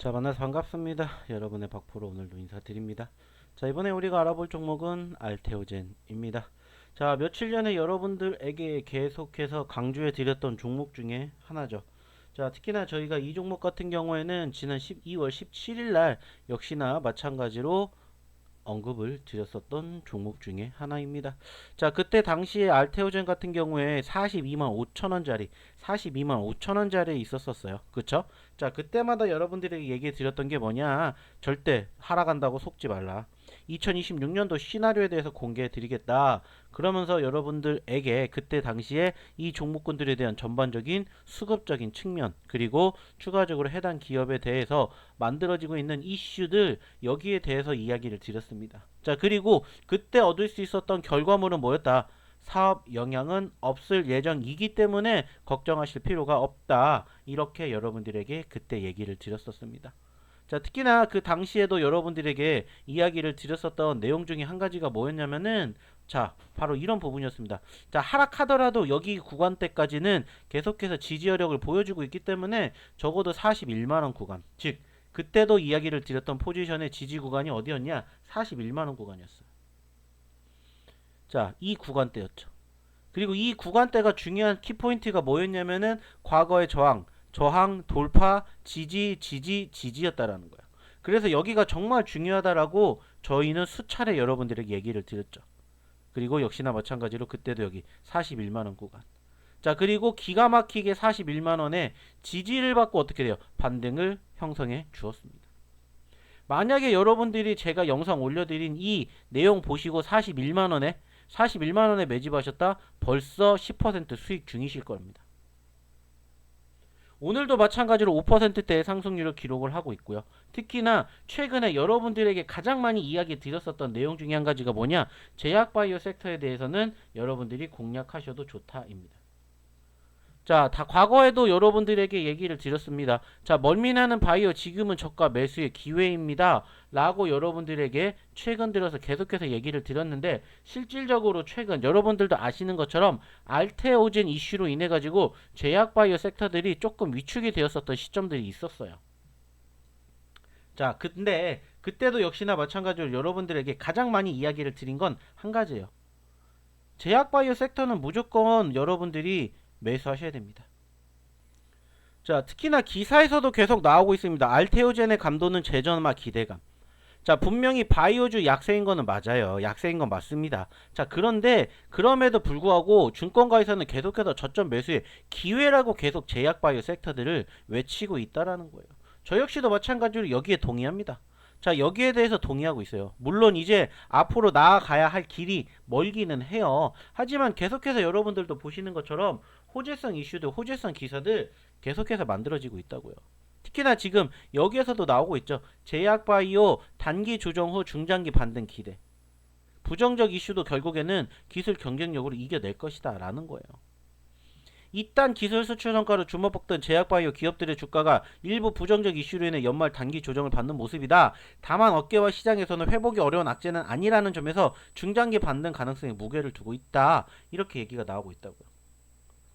자, 만나서 반갑습니다. 여러분의 박프로 오늘도 인사드립니다. 자, 이번에 우리가 알아볼 종목은 알테오젠입니다. 자, 며칠 전에 여러분들에게 계속해서 강조해 드렸던 종목 중에 하나죠. 자, 특히나 저희가 이 종목 같은 경우에는 지난 12월 17일 날 역시나 마찬가지로 언급을 드렸었던 종목 중에 하나입니다. 자, 그때 당시에 알테오젠 같은 경우에 42만 5천원짜리 42만 5천원짜리에 있었었어요. 그쵸? 자, 그때마다 여러분들에게 얘기해 드렸던 게 뭐냐, 절대 하락한다고 속지 말라, 2026년도 시나리오에 대해서 공개해 드리겠다, 그러면서 여러분들에게 그때 당시에 이 종목군들에 대한 전반적인 수급적인 측면, 그리고 추가적으로 해당 기업에 대해서 만들어지고 있는 이슈들, 여기에 대해서 이야기를 드렸습니다. 자, 그리고 그때 얻을 수 있었던 결과물은 뭐였다? 사업 영향은 없을 예정이기 때문에 걱정하실 필요가 없다, 이렇게 여러분들에게 그때 얘기를 드렸었습니다. 자, 특히나 그 당시에도 여러분들에게 이야기를 드렸었던 내용 중에 한 가지가 뭐였냐면은, 자, 바로 이런 부분이었습니다. 자, 하락하더라도 여기 구간대까지는 계속해서 지지 여력을 보여주고 있기 때문에 적어도 41만원 구간, 즉 그때도 이야기를 드렸던 포지션의 지지 구간이 어디였냐? 41만원 구간이었어요. 자, 이 구간대였죠. 그리고 이 구간대가 중요한 키포인트가 뭐였냐면은 과거의 저항, 돌파, 지지였다라는 거야. 그래서 여기가 정말 중요하다라고 저희는 수차례 여러분들에게 얘기를 드렸죠. 그리고 역시나 마찬가지로 그때도 여기 41만원 구간. 자, 그리고 기가 막히게 41만원에 지지를 받고 어떻게 돼요? 반등을 형성해 주었습니다. 만약에 여러분들이 제가 영상 올려드린 이 내용 보시고 41만원에 매집하셨다? 벌써 10% 수익 중이실 겁니다. 오늘도 마찬가지로 5%대의 상승률을 기록을 하고 있고요. 특히나 최근에 여러분들에게 가장 많이 이야기 드렸었던 내용 중에 한 가지가 뭐냐? 제약바이오 섹터에 대해서는 여러분들이 공략하셔도 좋다입니다. 자, 다 과거에도 여러분들에게 얘기를 드렸습니다. 자, 멀미나는 바이오 지금은 저가 매수의 기회입니다, 라고 여러분들에게 최근 들어서 계속해서 얘기를 드렸는데, 실질적으로 최근 여러분들도 아시는 것처럼 알테오젠 이슈로 인해 가지고 제약바이오 섹터들이 조금 위축이 되었었던 시점들이 있었어요. 자, 근데 그때도 역시나 마찬가지로 여러분들에게 가장 많이 이야기를 드린 건 한 가지예요. 제약바이오 섹터는 무조건 여러분들이 매수하셔야 됩니다. 자, 특히나 기사에서도 계속 나오고 있습니다. 알테오젠의 감도는 재전마 기대감. 자, 분명히 바이오주 약세인 거는 맞아요. 약세인 건 맞습니다. 자, 그런데 그럼에도 불구하고 증권가에서는 계속해서 저점 매수의 기회라고 계속 제약바이오 섹터들을 외치고 있다라는 거예요. 저 역시도 마찬가지로 여기에 동의합니다. 자, 여기에 대해서 동의하고 있어요. 물론 이제 앞으로 나아가야 할 길이 멀기는 해요. 하지만 계속해서 여러분들도 보시는 것처럼 호재성 이슈들, 호재성 기사들 계속해서 만들어지고 있다고요. 특히나 지금 여기에서도 나오고 있죠. 제약바이오 단기 조정 후 중장기 반등 기대. 부정적 이슈도 결국에는 기술 경쟁력으로 이겨낼 것이다 라는 거예요. 이딴 기술 수출 성과로 주목받던 제약바이오 기업들의 주가가 일부 부정적 이슈로 인해 연말 단기 조정을 받는 모습이다. 다만 업계와 시장에서는 회복이 어려운 악재는 아니라는 점에서 중장기 반등 가능성에 무게를 두고 있다, 이렇게 얘기가 나오고 있다고요.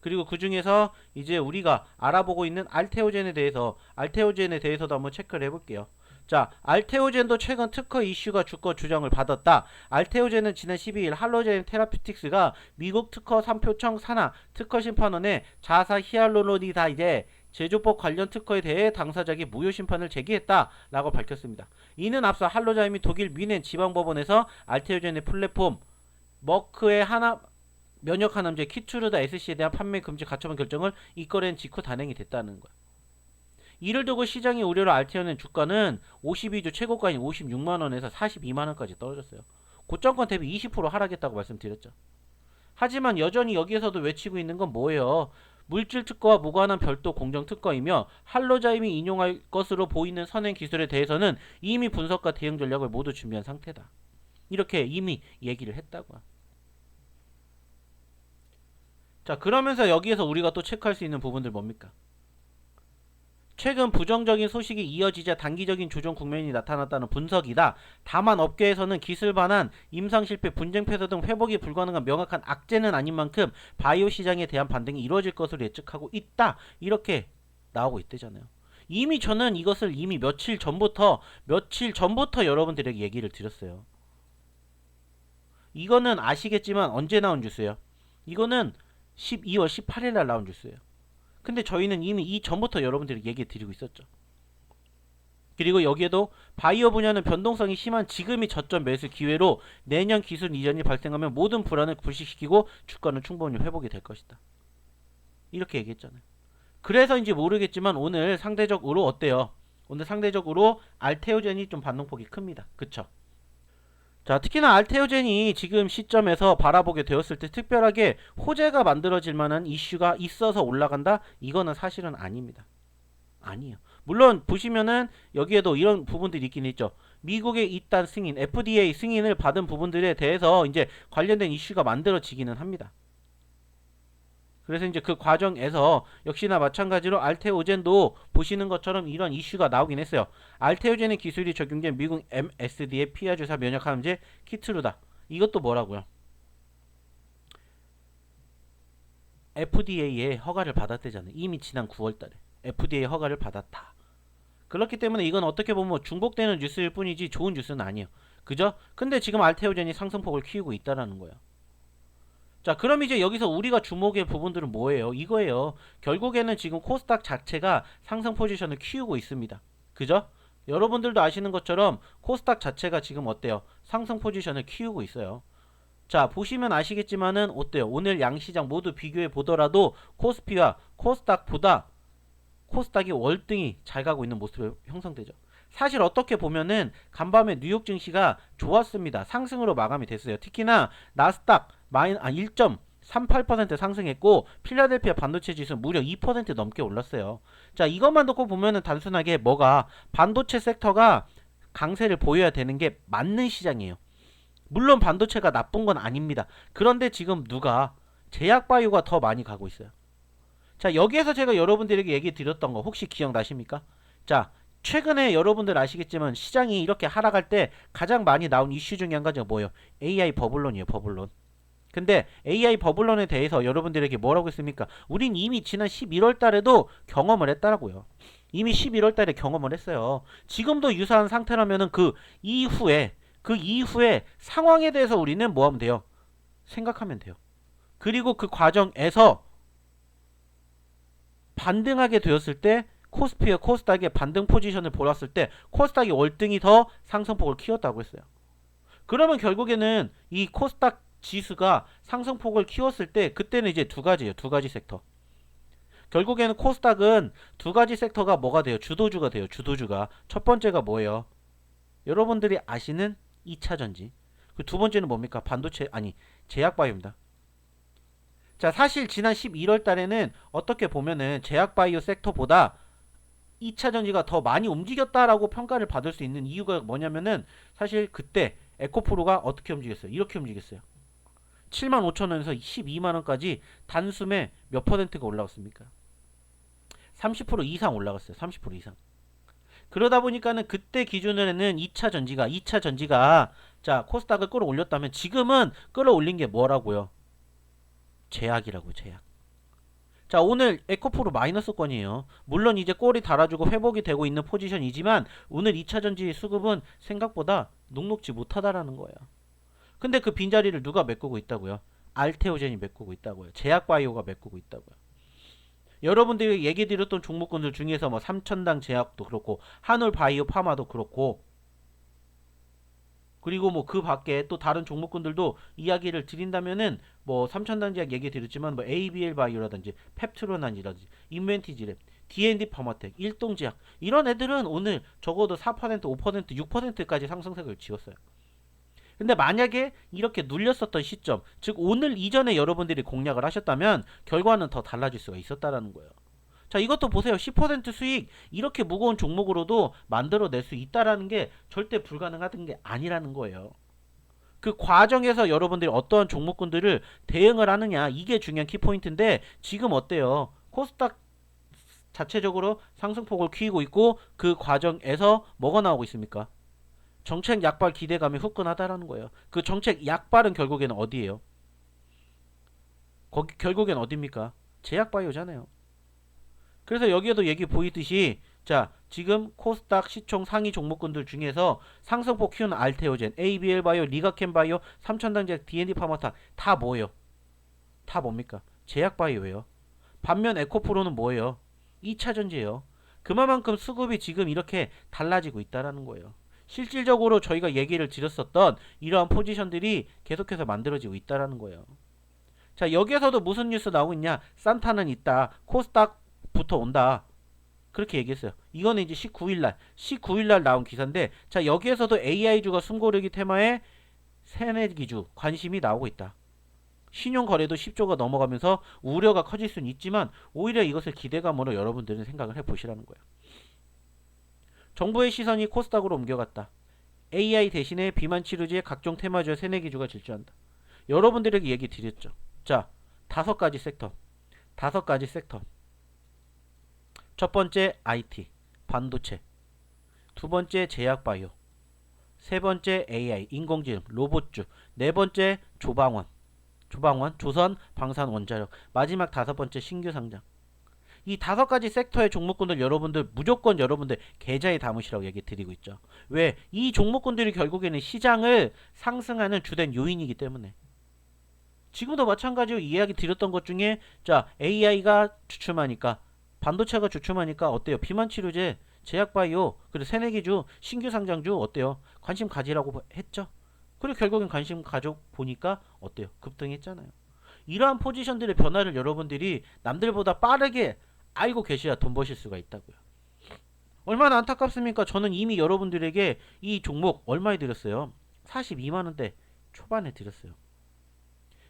그리고 그 중에서 이제 우리가 알아보고 있는 알테오젠에 대해서도 한번 체크를 해볼게요. 자, 알테오젠도 최근 특허 이슈가 주가 조정을 받았다. 알테오젠은 지난 12일 할로젠 테라피틱스가 미국 특허 3표청 산하 특허심판원에 자사 히알루로니다제 제조법 관련 특허에 대해 당사자에게 무효 심판을 제기했다 라고 밝혔습니다. 이는 앞서 할로자임이 독일 뮌헨 지방법원에서 알테오젠의 플랫폼 머크의 면역 항암제 키투르다 SC에 대한 판매 금지 가처분 결정을 이끌어낸 직후 단행이 됐다는 거야. 이를 두고 시장의 우려로 알테오젠 주가는 52주 최고가인 56만원에서 42만원까지 떨어졌어요. 고점권 대비 20% 하락했다고 말씀드렸죠. 하지만 여전히 여기에서도 외치고 있는 건 뭐예요? 물질 특허와 무관한 별도 공정 특허이며 할로자임이 인용할 것으로 보이는 선행 기술에 대해서는 이미 분석과 대응 전략을 모두 준비한 상태다, 이렇게 이미 얘기를 했다고요. 자, 그러면서 여기에서 우리가 또 체크할 수 있는 부분들 뭡니까? 최근 부정적인 소식이 이어지자 단기적인 조정 국면이 나타났다는 분석이다. 다만 업계에서는 기술 반환, 임상 실패, 분쟁 폐쇄 등 회복이 불가능한 명확한 악재는 아닌 만큼 바이오 시장에 대한 반등이 이루어질 것으로 예측하고 있다, 이렇게 나오고 있대잖아요. 이미 저는 이것을 이미 며칠 전부터 여러분들에게 얘기를 드렸어요. 이거는 아시겠지만 언제 나온 뉴스예요? 이거는 12월 18일 날 나온 뉴스예요. 근데 저희는 이미 이 전부터 여러분들에게 얘기 드리고 있었죠. 그리고 여기에도 바이오 분야는 변동성이 심한 지금이 저점 매수 기회로 내년 기술 이전이 발생하면 모든 불안을 불식시키고 주가는 충분히 회복이 될 것이다. 이렇게 얘기했잖아요. 그래서인지 모르겠지만 오늘 상대적으로 어때요? 오늘 상대적으로 알테오젠이 좀 반동폭이 큽니다. 그쵸? 자, 특히나 알테오젠이 지금 시점에서 바라보게 되었을 때 특별하게 호재가 만들어질 만한 이슈가 있어서 올라간다? 이거는 사실은 아닙니다. 아니에요. 물론 보시면은 여기에도 이런 부분들이 있긴 있죠. 미국의 이단 승인, FDA 승인을 받은 부분들에 대해서 이제 관련된 이슈가 만들어지기는 합니다. 그래서 이제 그 과정에서 역시나 마찬가지로 알테오젠도 보시는 것처럼 이런 이슈가 나오긴 했어요. 알테오젠의 기술이 적용된 미국 MSD의 피하 주사 면역 항암제 키트루다. 이것도 뭐라고요? FDA의 허가를 받았대잖아요. 이미 지난 9월달에 FDA 허가를 받았다. 그렇기 때문에 이건 어떻게 보면 중복되는 뉴스일 뿐이지 좋은 뉴스는 아니에요. 그죠? 근데 지금 알테오젠이 상승폭을 키우고 있다라는 거예요. 자, 그럼 이제 여기서 우리가 주목할 부분들은 뭐예요? 이거예요. 결국에는 지금 코스닥 자체가 상승 포지션을 키우고 있습니다. 그죠? 여러분들도 아시는 것처럼 코스닥 자체가 지금 어때요? 상승 포지션을 키우고 있어요. 자, 보시면 아시겠지만은 어때요? 오늘 양시장 모두 비교해 보더라도 코스피와 코스닥보다 코스닥이 월등히 잘 가고 있는 모습이 형성되죠. 사실 어떻게 보면은 간밤에 뉴욕 증시가 좋았습니다. 상승으로 마감이 됐어요. 특히나 나스닥 1.38% 상승했고 필라델피아 반도체 지수 무려 2% 넘게 올랐어요. 자, 이것만 놓고 보면은 단순하게 뭐가 반도체 섹터가 강세를 보여야 되는 게 맞는 시장이에요. 물론 반도체가 나쁜 건 아닙니다. 그런데 지금 누가 제약바이오가 더 많이 가고 있어요. 자, 여기에서 제가 여러분들에게 얘기 드렸던 거 혹시 기억나십니까? 자, 최근에 여러분들 아시겠지만 시장이 이렇게 하락할 때 가장 많이 나온 이슈 중에 한 가지가 뭐예요? AI 버블론이에요. 버블론. 근데 AI 버블론에 대해서 여러분들에게 뭐라고 했습니까? 우린 이미 지난 11월 달에도 경험을 했다라고요. 이미 11월 달에 경험을 했어요. 지금도 유사한 상태라면은 그 이후에 상황에 대해서 우리는 뭐 하면 돼요? 생각하면 돼요. 그리고 그 과정에서 반등하게 되었을 때 코스피와 코스닥의 반등 포지션을 보았을 때 코스닥이 월등히 더 상승폭을 키웠다고 했어요. 그러면 결국에는 이 코스닥 지수가 상승폭을 키웠을 때 그때는 이제 두 가지예요. 두 가지 섹터. 결국에는 코스닥은 두 가지 섹터가 뭐가 돼요? 주도주가 돼요. 주도주가. 첫 번째가 뭐예요? 여러분들이 아시는 2차전지. 그 두 번째는 뭡니까? 제약바이오입니다. 자, 사실 지난 11월 달에는 어떻게 보면은 제약바이오 섹터보다 2차전지가 더 많이 움직였다라고 평가를 받을 수 있는 이유가 뭐냐면은 사실 그때 에코프로가 어떻게 움직였어요? 이렇게 움직였어요. 75,000원에서 12만원까지 단숨에 몇 퍼센트가 올라갔습니까? 30% 이상 올라갔어요. 30% 이상. 그러다 보니까는 그때 기준으로는 2차 전지가 자, 코스닥을 끌어올렸다면 지금은 끌어올린 게 뭐라고요? 제약이라고, 제약. 자, 오늘 에코프로 마이너스권이에요. 물론 이제 꼬리 달아주고 회복이 되고 있는 포지션이지만 오늘 2차전지 수급은 생각보다 녹록지 못하다라는 거예요. 근데 그 빈자리를 누가 메꾸고 있다고요? 알테오젠이 메꾸고 있다고요. 제약바이오가 메꾸고 있다고요. 여러분들이 얘기 드렸던 종목군들 중에서 뭐 삼천당 제약도 그렇고 한올바이오 파마도 그렇고 그리고 뭐 그 밖에 또 다른 종목군들도 이야기를 드린다면은 뭐 삼천단지약 얘기 드렸지만 뭐 ABL 바이오라든지 펩트로난이라든지 인벤티지랩, D&D 파마텍, 일동제약 이런 애들은 오늘 적어도 4%, 5%, 6%까지 상승세를 지었어요. 근데 만약에 이렇게 눌렸었던 시점, 즉 오늘 이전에 여러분들이 공략을 하셨다면 결과는 더 달라질 수가 있었다라는 거예요. 자, 이것도 보세요. 10% 수익 이렇게 무거운 종목으로도 만들어낼 수 있다라는 게 절대 불가능하던 게 아니라는 거예요. 그 과정에서 여러분들이 어떠한 종목군들을 대응을 하느냐 이게 중요한 키포인트인데 지금 어때요? 코스닥 자체적으로 상승폭을 키우고 있고 그 과정에서 뭐가 나오고 있습니까? 정책 약발 기대감이 후끈하다라는 거예요. 그 정책 약발은 결국에는 어디예요? 거기 결국엔 어디입니까? 제약바이오잖아요. 그래서 여기에도 얘기 보이듯이 자, 지금 코스닥 시총 상위 종목군들 중에서 상승폭 키우는 알테오젠, ABL바이오, 리가캠바이오, 삼천당제, D&D파마타 다 뭐예요? 다 뭡니까? 제약바이오예요. 반면 에코프로는 뭐예요? 2차전지예요. 그만큼 수급이 지금 이렇게 달라지고 있다라는 거예요. 실질적으로 저희가 얘기를 드렸었던 이러한 포지션들이 계속해서 만들어지고 있다라는 거예요. 자, 여기에서도 무슨 뉴스 나오고 있냐? 산타는 있다. 코스닥부터 온다. 그렇게 얘기했어요. 이거는 이제 19일날 나온 기사인데, 자, 여기에서도 AI주가 숨고르기 테마에 새내기주 관심이 나오고 있다. 신용거래도 10조가 넘어가면서 우려가 커질 수는 있지만 오히려 이것을 기대감으로 여러분들은 생각을 해보시라는 거예요. 정부의 시선이 코스닥으로 옮겨갔다. AI 대신에 비만 치료제 각종 테마주의 새내기주가 질주한다. 여러분들에게 얘기 드렸죠. 자, 다섯 가지 섹터. 첫 번째 IT, 반도체. 두 번째 제약바이오. 세 번째 AI, 인공지능, 로봇주. 네 번째 조방원, 조선, 방산, 원자력. 마지막 다섯 번째 신규 상장. 이 다섯 가지 섹터의 종목군들 여러분들 무조건 여러분들 계좌에 담으시라고 얘기 드리고 있죠. 왜? 이 종목군들이 결국에는 시장을 상승하는 주된 요인이기 때문에. 지금도 마찬가지로 이야기 드렸던 것 중에 자, AI가 주춤하니까 반도체가 주춤하니까 어때요? 비만 치료제, 제약바이오, 그리고 새내기주, 신규 상장주 어때요? 관심 가지라고 했죠. 그리고 결국엔 관심 가져 보니까 어때요? 급등했잖아요. 이러한 포지션들의 변화를 여러분들이 남들보다 빠르게 알고 계셔야 돈 버실 수가 있다고요. 얼마나 안타깝습니까? 저는 이미 여러분들에게 이 종목 얼마에 드렸어요? 42만원대 초반에 드렸어요.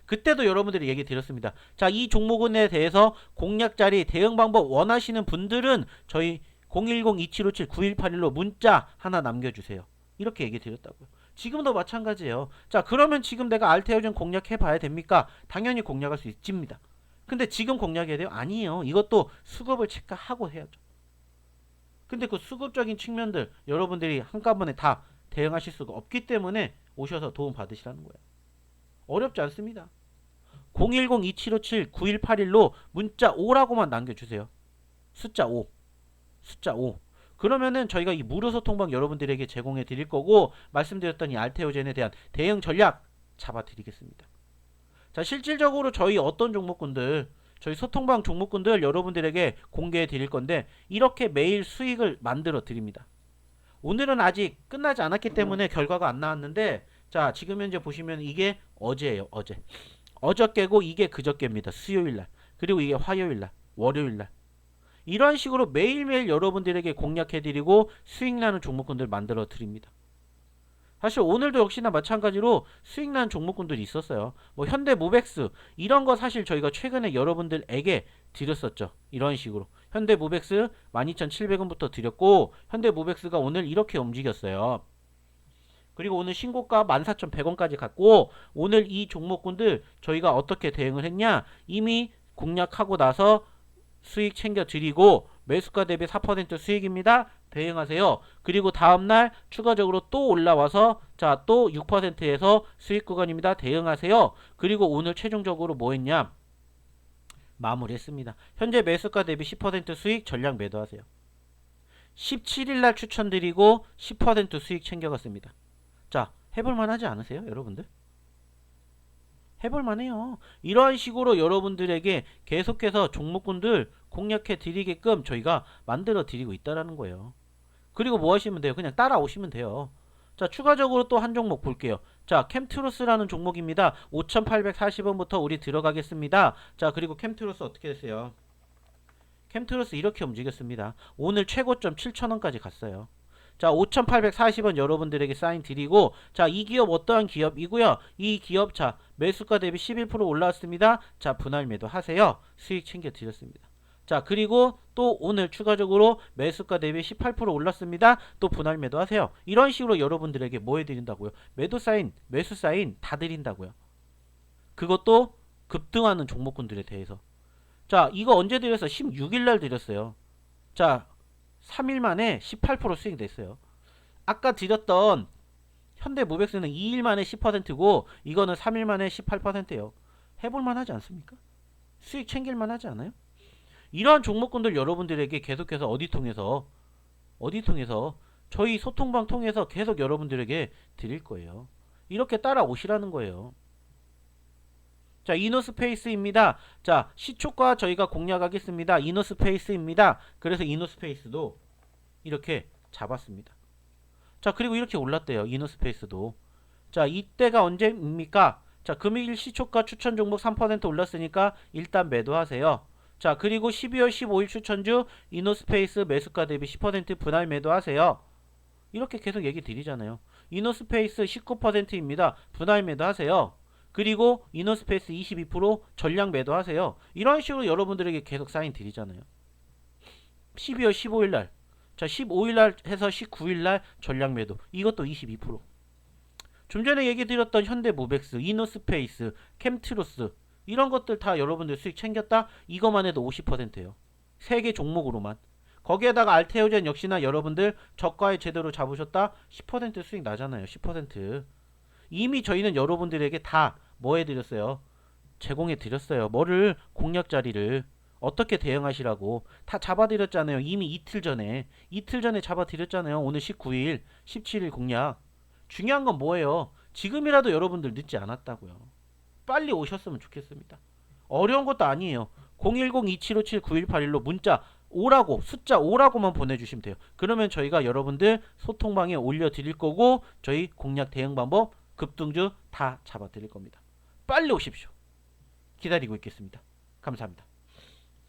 그때도 여러분들이 얘기 드렸습니다. 자, 이 종목에 대해서 공략 자리, 대응 방법 원하시는 분들은 저희 010-2757-9181로 문자 하나 남겨주세요. 이렇게 얘기 드렸다고요. 지금도 마찬가지예요. 자, 그러면 지금 내가 알테오젠 공략해 봐야 됩니까? 당연히 공략할 수 있습니다. 근데 지금 공략해야 돼요? 아니에요. 이것도 수급을 체크하고 해야죠. 근데 그 수급적인 측면들 여러분들이 한꺼번에 다 대응하실 수가 없기 때문에 오셔서 도움 받으시라는 거예요. 어렵지 않습니다. 010-2757-9181로 문자 5라고만 남겨주세요. 숫자 5. 그러면은 저희가 이 무료 소통방 여러분들에게 제공해 드릴 거고, 말씀드렸던 이 알테오젠에 대한 대응 전략 잡아 드리겠습니다. 자, 실질적으로 저희 어떤 종목군들, 저희 소통방 종목군들 여러분들에게 공개해 드릴 건데, 이렇게 매일 수익을 만들어 드립니다. 오늘은 아직 끝나지 않았기 때문에 결과가 안 나왔는데, 자, 지금 현재 보시면 이게 어제예요. 어저께고 이게 그저께입니다. 수요일날. 그리고 이게 화요일날, 월요일날. 이런 식으로 매일매일 여러분들에게 공략해드리고 수익나는 종목군들 만들어 드립니다. 사실 오늘도 역시나 마찬가지로 수익나는 종목군들이 있었어요. 뭐 현대모백스 이런 거 사실 저희가 최근에 여러분들에게 드렸었죠. 이런 식으로 현대모백스 12,700원부터 드렸고, 현대모백스가 오늘 이렇게 움직였어요. 그리고 오늘 신고가 14,100원까지 갔고, 오늘 이 종목군들 저희가 어떻게 대응을 했냐, 이미 공략하고 나서 수익 챙겨 드리고, 매수가 대비 4% 수익입니다. 대응하세요. 그리고 다음날 추가적으로 또 올라와서 자, 또 6%에서 수익 구간입니다. 대응하세요. 그리고 오늘 최종적으로 뭐 했냐, 마무리했습니다. 현재 매수가 대비 10% 수익 전량 매도하세요. 17일날 추천드리고 10% 수익 챙겨갔습니다. 자, 해볼만 하지 않으세요, 여러분들? 해볼만해요. 이러한 식으로 여러분들에게 계속해서 종목군들 공략해 드리게끔 저희가 만들어 드리고 있다라는 거예요. 그리고 뭐 하시면 돼요? 그냥 따라오시면 돼요. 자, 추가적으로 또 한 종목 볼게요. 자, 캠트루스라는 종목입니다. 5,840원부터 우리 들어가겠습니다. 자, 그리고 캠트루스 어떻게 됐어요? 캠트루스 이렇게 움직였습니다. 오늘 최고점 7,000원까지 갔어요. 자, 5,840원 여러분들에게 사인 드리고, 자, 이 기업 어떠한 기업이고요. 이 기업 자, 매수가 대비 11% 올라왔습니다. 자, 분할 매도 하세요. 수익 챙겨 드렸습니다. 자, 그리고 또 오늘 추가적으로 매수가 대비 18% 올랐습니다. 또 분할 매도 하세요. 이런 식으로 여러분들에게 뭐 해드린다고요? 매도 사인, 매수 사인 다 드린다고요. 그것도 급등하는 종목군들에 대해서. 자, 이거 언제 드렸어요? 16일날 드렸어요. 자, 3일 만에 18% 수익 냈어요. 아까 드렸던 현대모백스는 2일 만에 10%고 이거는 3일 만에 18%예요. 해볼만 하지 않습니까? 수익 챙길만 하지 않아요? 이러한 종목군들 여러분들에게 계속해서 어디 통해서 어디 통해서? 저희 소통방 통해서 계속 여러분들에게 드릴 거예요. 이렇게 따라오시라는 거예요. 자, 이노스페이스입니다. 자, 시초가 저희가 공략하겠습니다. 이노스페이스입니다. 그래서 이노스페이스도 이렇게 잡았습니다. 자, 그리고 이렇게 올랐대요. 이노스페이스도. 자, 이때가 언제입니까? 자, 금일 시초가 추천 종목 3% 올랐으니까 일단 매도하세요. 자, 그리고 12월 15일 추천주 이노스페이스 매수가 대비 10% 분할 매도하세요. 이렇게 계속 얘기 드리잖아요. 이노스페이스 19%입니다. 분할 매도하세요. 그리고 이노스페이스 22% 전량 매도하세요. 이런 식으로 여러분들에게 계속 사인 드리잖아요. 12월 15일 날. 자, 15일 날 해서 19일 날 전량 매도. 이것도 22%. 좀 전에 얘기 드렸던 현대모백스, 이노스페이스, 캠트로스 이런 것들 다 여러분들 수익 챙겼다? 이것만 해도 50%예요. 3개 종목으로만. 거기에다가 알테오젠 역시나 여러분들 저가에 제대로 잡으셨다? 10% 수익 나잖아요. 10%. 이미 저희는 여러분들에게 다 뭐 해드렸어요? 제공해 드렸어요. 뭐를? 공략 자리를. 어떻게 대응하시라고 다 잡아드렸잖아요. 이미 이틀 전에 잡아드렸잖아요. 오늘 19일, 17일 공략. 중요한 건 뭐예요? 지금이라도 여러분들 늦지 않았다고요. 빨리 오셨으면 좋겠습니다. 어려운 것도 아니에요. 010-2757-9181로 문자 오라고 숫자 5라고만 보내주시면 돼요. 그러면 저희가 여러분들 소통방에 올려드릴 거고 저희 공략 대응 방법 급등주 다 잡아드릴 겁니다. 빨리 오십시오. 기다리고 있겠습니다. 감사합니다.